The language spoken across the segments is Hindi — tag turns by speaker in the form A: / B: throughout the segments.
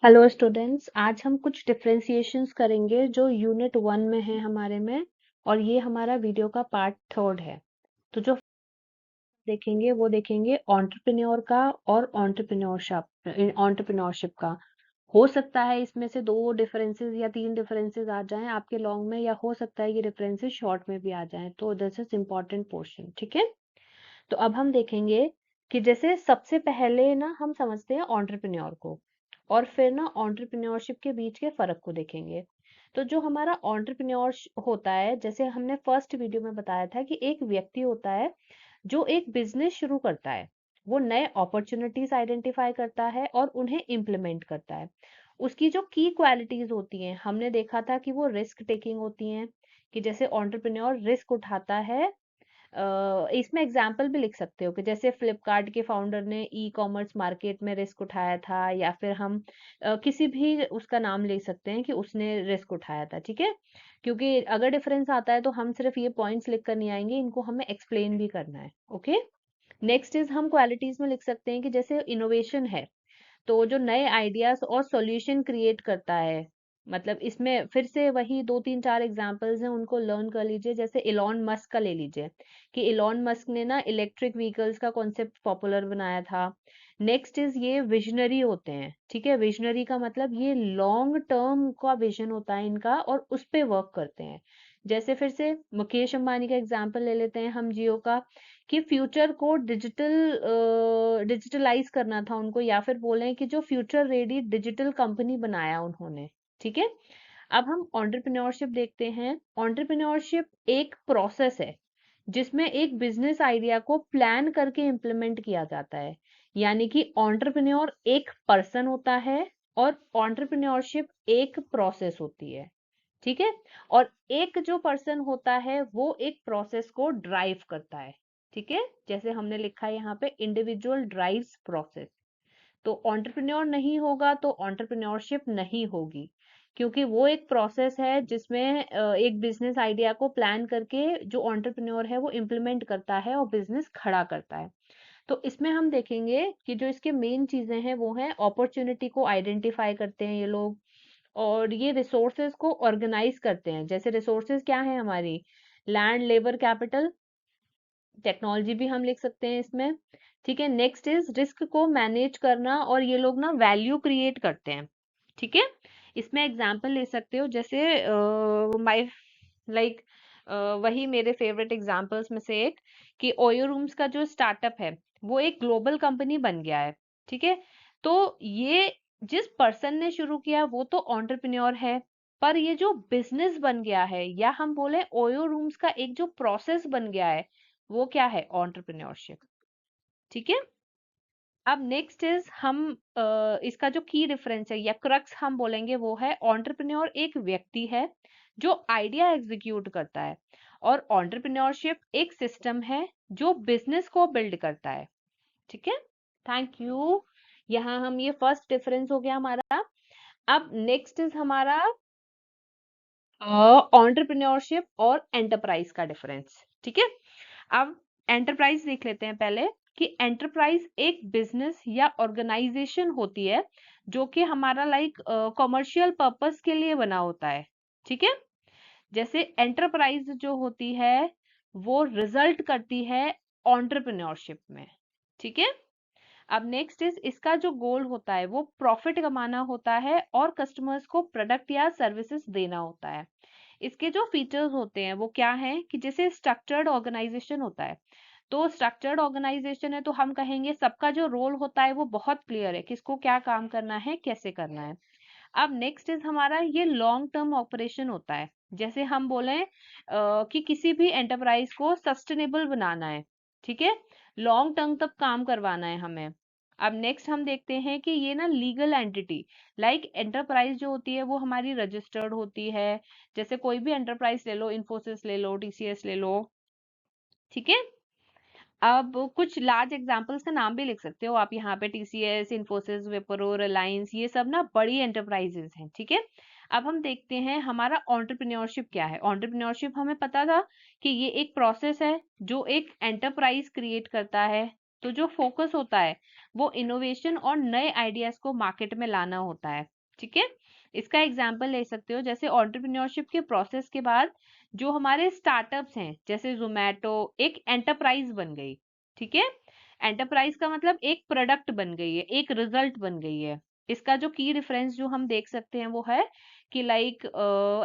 A: हेलो स्टूडेंट्स, आज हम कुछ डिफरेंशिएशंस करेंगे जो यूनिट 1 में है हमारे में। और ये हमारा वीडियो का पार्ट 3 है। तो जो देखेंगे वो देखेंगे एंटरप्रेन्योर का और एंटरप्रेन्योरशिप का। हो सकता है इसमें से दो डिफरेंसेस या तीन डिफरेंसेस आ जाएं आपके लॉन्ग में, या हो सकता है ये डिफरेंसेस शॉर्ट में भी आ जाएं। तो दिस इज इम्पोर्टेंट पोर्शन, ठीक है। तो अब हम देखेंगे कि जैसे सबसे पहले ना हम समझते हैं एंटरप्रेन्योर को, और फिर ना एंटरप्रेन्योरशिप के बीच के फर्क को देखेंगे। तो जो हमारा एंटरप्रेन्योर होता है, जैसे हमने फर्स्ट वीडियो में बताया था कि एक व्यक्ति होता है जो एक बिजनेस शुरू करता है। वो नए अपॉर्चुनिटीज आइडेंटिफाई करता है और उन्हें इम्प्लीमेंट करता है। उसकी जो की क्वालिटीज होती हैं, हमने देखा था कि वो रिस्क टेकिंग होती हैं। कि जैसे एंटरप्रेन्योर रिस्क उठाता है। इसमें एग्जाम्पल भी लिख सकते हो कि जैसे फ्लिपकार्ट के फाउंडर ने ई कॉमर्स मार्केट में रिस्क उठाया था, या फिर हम किसी भी उसका नाम ले सकते हैं कि उसने रिस्क उठाया था, ठीक है। क्योंकि अगर डिफरेंस आता है तो हम सिर्फ ये पॉइंट्स लिख कर नहीं आएंगे, इनको हमें एक्सप्लेन भी करना है। ओके। नेक्स्ट इज हम क्वालिटीज में लिख सकते हैं कि जैसे इनोवेशन है, तो जो नए आइडियाज और सॉल्यूशन क्रिएट करता है। मतलब इसमें फिर से वही दो तीन चार एग्जांपल्स हैं, उनको लर्न कर लीजिए। जैसे इलॉन मस्क का ले लीजिए कि इलॉन मस्क ने ना इलेक्ट्रिक व्हीकल्स का कॉन्सेप्ट पॉपुलर बनाया था। नेक्स्ट इज ये विजनरी होते हैं, ठीक है। विजनरी का मतलब ये लॉन्ग टर्म का विजन होता है इनका, और उस पे वर्क करते हैं। जैसे फिर से मुकेश अंबानी का एग्जांपल ले लेते हैं हम, जियो का। कि फ्यूचर को डिजिटलाइज करना था उनको, या फिर बोलें कि जो फ्यूचर रेडी डिजिटल कंपनी बनाया उन्होंने, ठीक है। अब हम एंटरप्रेन्योरशिप देखते हैं। एंटरप्रेन्योरशिप एक प्रोसेस है जिसमें एक बिजनेस आइडिया को प्लान करके इम्प्लीमेंट किया जाता है। यानी कि एंटरप्रेन्योर एक पर्सन होता है और एंटरप्रेन्योरशिप एक प्रोसेस होती है, ठीक है। और एक जो पर्सन होता है वो एक प्रोसेस को ड्राइव करता है, ठीक है। जैसे हमने लिखा है यहाँ पे, इंडिविजुअल ड्राइव्स प्रोसेस। तो एंटरप्रेन्योर नहीं होगा तो एंटरप्रेन्योरशिप नहीं होगी, क्योंकि वो एक प्रोसेस है जिसमें एक बिजनेस आइडिया को प्लान करके जो एंटरप्रेन्योर है वो इम्प्लीमेंट करता है और बिजनेस खड़ा करता है। तो इसमें हम देखेंगे कि जो इसके मेन चीजें हैं वो हैं, अपॉर्चुनिटी को आइडेंटिफाई करते हैं ये लोग, और ये रिसोर्सेज को ऑर्गेनाइज करते हैं। जैसे रिसोर्सेज क्या है हमारी, लैंड, लेबर, कैपिटल, टेक्नोलॉजी भी हम लिख सकते हैं इसमें, ठीक है। नेक्स्ट इज रिस्क को मैनेज करना, और ये लोग ना वैल्यू क्रिएट करते हैं, ठीक है। इसमें एग्जांपल ले सकते हो, जैसे माय लाइक वही मेरे फेवरेट एग्जांपल्स में से एक, कि ओयो रूम्स का जो स्टार्टअप है वो एक ग्लोबल कंपनी बन गया है, ठीक है। तो ये जिस पर्सन ने शुरू किया वो तो एंटरप्रेन्योर है, पर ये जो बिजनेस बन गया है, या हम बोले ओयो रूम्स का एक जो प्रोसेस बन गया है, वो क्या है, एंटरप्रेन्योरशिप, ठीक है। अब नेक्स्ट इज हम इसका जो की डिफरेंस है या क्रक्स हम बोलेंगे वो है, एंटरप्रेन्योर एक व्यक्ति है जो आइडिया एग्जीक्यूट करता है, और एंटरप्रेन्योरशिप एक सिस्टम है जो बिजनेस को बिल्ड करता है, ठीक है। Thank you. यहाँ हम ये फर्स्ट डिफरेंस हो गया हमारा। अब नेक्स्ट इज हमारा एंटरप्रेन्योरशिप और एंटरप्राइज का डिफरेंस, ठीक है। अब एंटरप्राइज देख लेते हैं पहले, कि एंटरप्राइज एक बिजनेस या ऑर्गेनाइजेशन होती है जो कि हमारा लाइक कॉमर्शियल पर्पस के लिए बना होता है, ठीक है। जैसे एंटरप्राइज जो होती है वो रिजल्ट करती है एंटरप्रेन्योरशिप में, ठीक है। अब नेक्स्ट इज इसका जो गोल होता है वो प्रॉफिट कमाना होता है और कस्टमर्स को प्रोडक्ट या सर्विसेज देना होता है। इसके जो फीचर्स होते हैं वो क्या हैं, कि जैसे स्ट्रक्चर्ड ऑर्गेनाइजेशन होता है। तो स्ट्रक्चर्ड ऑर्गेनाइजेशन है तो हम कहेंगे सबका जो रोल होता है वो बहुत क्लियर है, किसको क्या काम करना है, कैसे करना है। अब नेक्स्ट इज हमारा ये लॉन्ग टर्म ऑपरेशन होता है। जैसे हम बोले कि किसी भी एंटरप्राइज को सस्टेनेबल बनाना है, ठीक है। लॉन्ग टर्म तक काम करवाना है हमें। अब नेक्स्ट हम देखते हैं कि ये ना लीगल एंटिटी, लाइक एंटरप्राइज जो होती है वो हमारी रजिस्टर्ड होती है। जैसे कोई भी एंटरप्राइज ले लो, इन्फोसिस ले लो, टीसीएस ले लो, ठीक है। अब कुछ लार्ज एग्जांपल्स का नाम भी लिख सकते हो आप यहाँ पे, टीसीएस, इन्फोसिस, विप्रो, रिलायंस, ये सब ना बड़ी एंटरप्राइजेस हैं, ठीक है। अब हम देखते हैं हमारा एंटरप्रेन्योरशिप क्या है। एंटरप्रेन्योरशिप हमें पता था कि ये एक प्रोसेस है जो एक एंटरप्राइज क्रिएट करता है। तो जो फोकस होता है वो इनोवेशन और नए आइडियाज को मार्केट में लाना होता है। ठीक है। इसका एग्जाम्पल ले सकते हो, जैसे एंटरप्रेन्योरशिप के प्रोसेस के बाद जो हमारे स्टार्टअप्स हैं, जैसे जोमेटो एक एंटरप्राइज बन गई। ठीक है। एंटरप्राइज का मतलब एक प्रोडक्ट बन गई है, एक रिजल्ट बन गई है। इसका जो की रेफरेंस जो हम देख सकते हैं वो है कि लाइक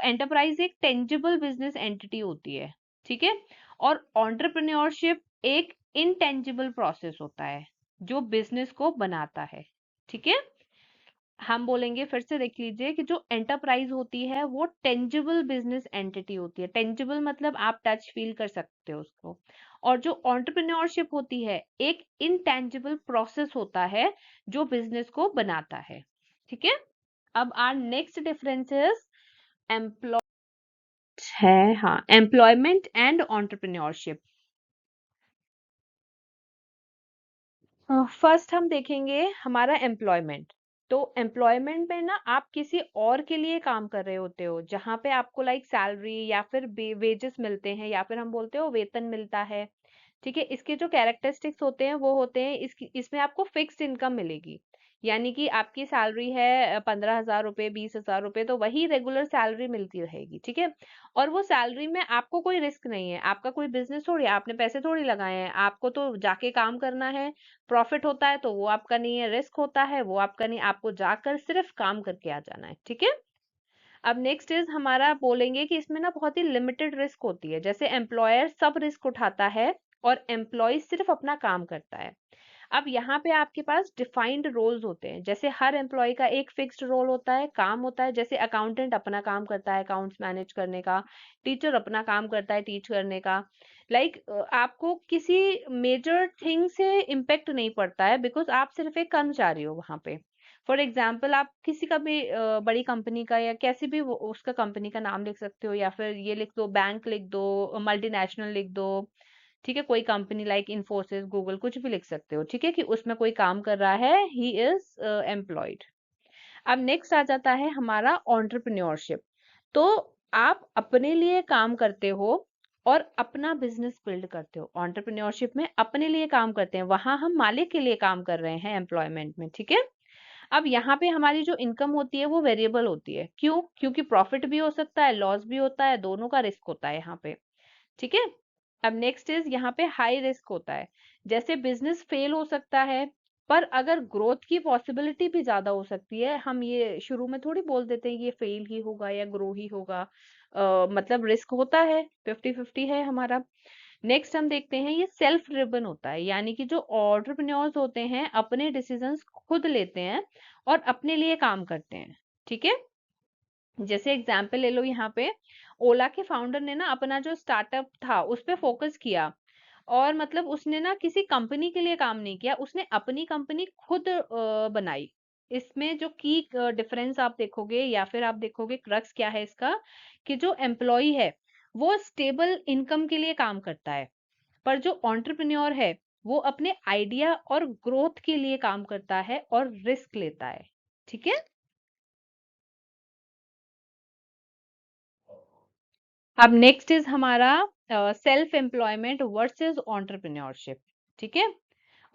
A: एंटरप्राइज एक टेंजिबल बिजनेस एंटिटी होती है। ठीक है। और एंटरप्रेन्योरशिप एक इनटेंजिबल प्रोसेस होता है जो बिजनेस को बनाता है। ठीक है। हम बोलेंगे, फिर से देख लीजिए कि जो एंटरप्राइज होती है वो टेंजिबल बिजनेस एंटिटी होती है। टेंजिबल मतलब आप टच फील कर सकते हो उसको। और जो एंटरप्रेन्योरशिप होती है एक इनटेंजिबल प्रोसेस होता है जो बिजनेस को बनाता है। ठीक है। अब our next difference is employ है, हाँ, एम्प्लॉयमेंट एंड एंटरप्रेन्योरशिप। फर्स्ट हम देखेंगे हमारा एम्प्लॉयमेंट। तो एम्प्लॉयमेंट में ना आप किसी और के लिए काम कर रहे होते हो, जहां पे आपको लाइक सैलरी या फिर वेजेस मिलते हैं या फिर हम बोलते हो वेतन मिलता है। ठीक है। इसके जो कैरेक्टरिस्टिक्स होते हैं वो होते हैं, इसमें आपको फिक्स्ड इनकम मिलेगी। यानी कि आपकी सैलरी है 15,000 रुपए, 20,000 रुपए, तो वही रेगुलर सैलरी मिलती रहेगी। ठीक है। और वो सैलरी में आपको कोई रिस्क नहीं है, आपका कोई बिजनेस थोड़ी है, आपने पैसे थोड़ी लगाए हैं, आपको तो जाके काम करना है। प्रॉफिट होता है तो वो आपका नहीं है, रिस्क होता है वो आपका नहीं, आपको जाकर सिर्फ काम करके आ जाना है। ठीक है। अब नेक्स्ट इज हमारा बोलेंगे कि इसमें ना बहुत ही लिमिटेड रिस्क होती है। जैसे एम्प्लॉयर सब रिस्क उठाता है और एम्प्लॉय सिर्फ अपना काम करता है। अब यहाँ पे आपके पास डिफाइंड रोल्स होते हैं। जैसे हर एम्प्लॉय का एक फिक्स्ड रोल होता है, काम होता है। जैसे अकाउंटेंट अपना काम करता है अकाउंट्स मैनेज करने का, टीचर अपना काम करता है टीच करने का। लाइक आपको किसी मेजर थिंग से इम्पेक्ट नहीं पड़ता है, बिकॉज आप सिर्फ एक कर्मचारी हो वहां पे। फॉर एग्जाम्पल आप किसी का भी बड़ी कंपनी का या कैसी भी उसका कंपनी का नाम लिख सकते हो, या फिर ये लिख दो, बैंक लिख दो, मल्टीनेशनल लिख दो। ठीक है। कोई कंपनी लाइक इन्फोसिस, गूगल, कुछ भी लिख सकते हो। ठीक है। कि उसमें कोई काम कर रहा है, ही इज एम्प्लॉयड। अब नेक्स्ट आ जाता है हमारा एंटरप्रेन्योरशिप। तो आप अपने लिए काम करते हो और अपना बिजनेस बिल्ड करते हो। एंटरप्रेन्योरशिप में अपने लिए काम करते हैं, वहां हम मालिक के लिए काम कर रहे हैं एम्प्लॉयमेंट में। ठीक है। अब यहाँ पे हमारी जो इनकम होती है वो वेरिएबल होती है। क्यों? क्योंकि प्रॉफिट भी हो सकता है, लॉस भी होता है, दोनों का रिस्क होता है यहाँ पे। ठीक है। अब नेक्स्ट इज यहाँ पे हाई रिस्क होता है। जैसे बिजनेस फेल हो सकता है, पर अगर ग्रोथ की पॉसिबिलिटी भी ज्यादा हो सकती है। हम ये शुरू में थोड़ी बोल देते हैं ये फेल ही होगा या ग्रो ही होगा। मतलब रिस्क होता है, 50-50 है हमारा। नेक्स्ट हम देखते हैं ये सेल्फ ड्रिवन होता है, यानी कि जो एंटरप्रेन्योर्स होते हैं अपने डिसीजंस खुद लेते हैं और अपने लिए काम करते हैं। ठीक है। जैसे एग्जाम्पल ले लो यहाँ पे, ओला के फाउंडर ने ना अपना जो स्टार्टअप था उस पे फोकस किया। और मतलब उसने ना किसी कंपनी के लिए काम नहीं किया, उसने अपनी कंपनी खुद बनाई। इसमें जो की डिफरेंस आप देखोगे या फिर आप देखोगे क्रक्स क्या है इसका, कि जो एम्प्लॉय है वो स्टेबल इनकम के लिए काम करता है, पर जो एंटरप्रेन्योर है वो अपने आइडिया और ग्रोथ के लिए काम करता है और रिस्क लेता है। ठीक है। अब नेक्स्ट इज हमारा सेल्फ एम्प्लॉयमेंट वर्सेस एंटरप्रेन्योरशिप। ठीक है।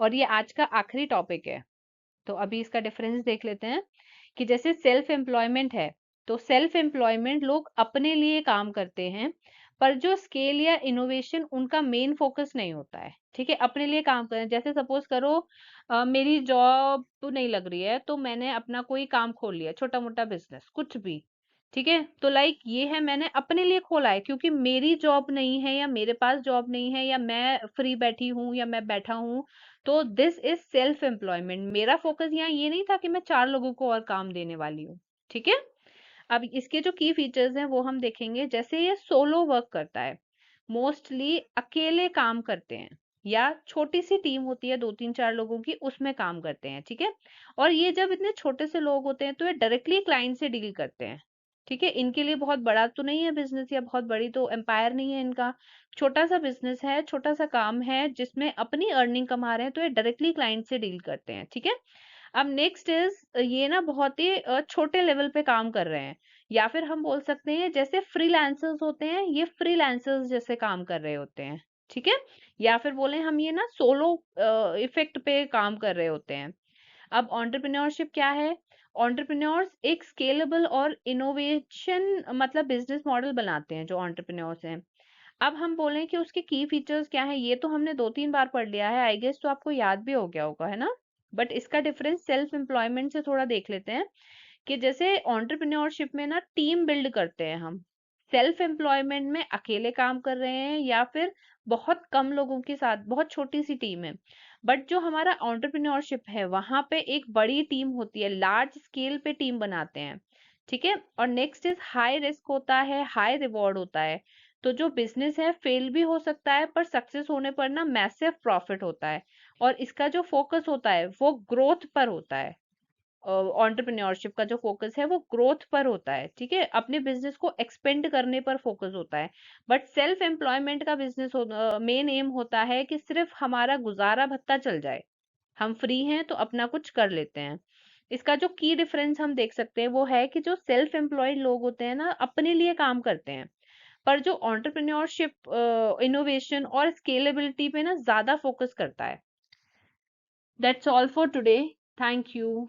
A: और ये आज का आखिरी टॉपिक है। तो अभी इसका डिफरेंस देख लेते हैं कि जैसे सेल्फ एम्प्लॉयमेंट है, तो सेल्फ एम्प्लॉयमेंट लोग अपने लिए काम करते हैं, पर जो स्केल या इनोवेशन उनका मेन फोकस नहीं होता है। ठीक है। अपने लिए काम करें, जैसे सपोज करो मेरी जॉब तो नहीं लग रही है तो मैंने अपना कोई काम खोल लिया, छोटा मोटा बिजनेस कुछ भी। ठीक है। तो लाइक ये है मैंने अपने लिए खोला है, क्योंकि मेरी जॉब नहीं है या मेरे पास जॉब नहीं है या मैं फ्री बैठी हूँ या मैं बैठा हूँ। तो दिस इज सेल्फ एम्प्लॉयमेंट। मेरा फोकस यहाँ ये नहीं था कि मैं 4 लोगों को और काम देने वाली हूँ। ठीक है। अब इसके जो की फीचर्स हैं वो हम देखेंगे। जैसे ये सोलो वर्क करता है, मोस्टली अकेले काम करते हैं, या छोटी सी टीम होती है 2-3-4 लोगों की, उसमें काम करते हैं। ठीक है। और ये जब इतने छोटे से लोग होते हैं तो ये डायरेक्टली क्लाइंट से डील करते हैं। ठीक है। इनके लिए बहुत बड़ा तो नहीं है बिजनेस, या बहुत बड़ी तो एम्पायर नहीं है इनका। छोटा सा बिजनेस है, छोटा सा काम है जिसमें अपनी अर्निंग कमा रहे हैं, तो ये डायरेक्टली क्लाइंट से डील करते हैं। ठीक है। अब नेक्स्ट इज ये ना बहुत ही छोटे लेवल पे काम कर रहे हैं, या फिर हम बोल सकते हैं जैसे फ्रीलांसर्स होते हैं, ये फ्रीलांसर्स जैसे काम कर रहे होते हैं। ठीक है। या फिर बोले हम ये ना सोलो इफेक्ट पे काम कर रहे होते हैं। अब एंटरप्रेन्योरशिप क्या है? एंटरप्रेन्योर्स एक स्केलेबल और इनोवेशन मतलब बिजनेस मॉडल बनाते हैं जो एंटरप्रेन्योर्स हैं। अब हम बोलें कि उसके की फीचर्स क्या हैं, ये तो हमने 2-3 बार पढ़ लिया है, आई गेस तो आपको याद भी हो गया होगा, है ना? बट इसका डिफरेंस सेल्फ एम्प्लॉयमेंट से थोड़ा देख लेते हैं कि जैसे एंटरप्रेन्योरशिप में ना टीम बिल्ड करते हैं हम। सेल्फ एम्प्लॉयमेंट में अकेले काम कर रहे हैं या फिर बहुत कम लोगों के साथ, बहुत छोटी सी टीम है। बट जो हमारा एंटरप्रेन्योरशिप है वहां पे एक बड़ी टीम होती है, लार्ज स्केल पे टीम बनाते हैं। ठीक है। और नेक्स्ट इज हाई रिस्क होता है, हाई रिवॉर्ड होता है। तो जो बिजनेस है फेल भी हो सकता है पर सक्सेस होने पर ना मैसिव प्रॉफिट होता है। और इसका जो फोकस होता है वो ग्रोथ पर होता है। एंटरप्रेन्योरशिप का जो फोकस है वो ग्रोथ पर होता है, ठीक है, अपने बिजनेस को एक्सपेंड करने पर फोकस होता है। बट सेल्फ एम्प्लॉयमेंट का बिजनेस मेन एम होता है कि सिर्फ हमारा गुजारा भत्ता चल जाए, हम फ्री हैं तो अपना कुछ कर लेते हैं। इसका जो की डिफरेंस हम देख सकते हैं वो है कि जो सेल्फ एम्प्लॉयड लोग होते हैं ना अपने लिए काम करते हैं, पर जो एंटरप्रेन्योरशिप इनोवेशन और स्केलेबिलिटी पे ना ज्यादा फोकस करता है। That's all for today. Thank you.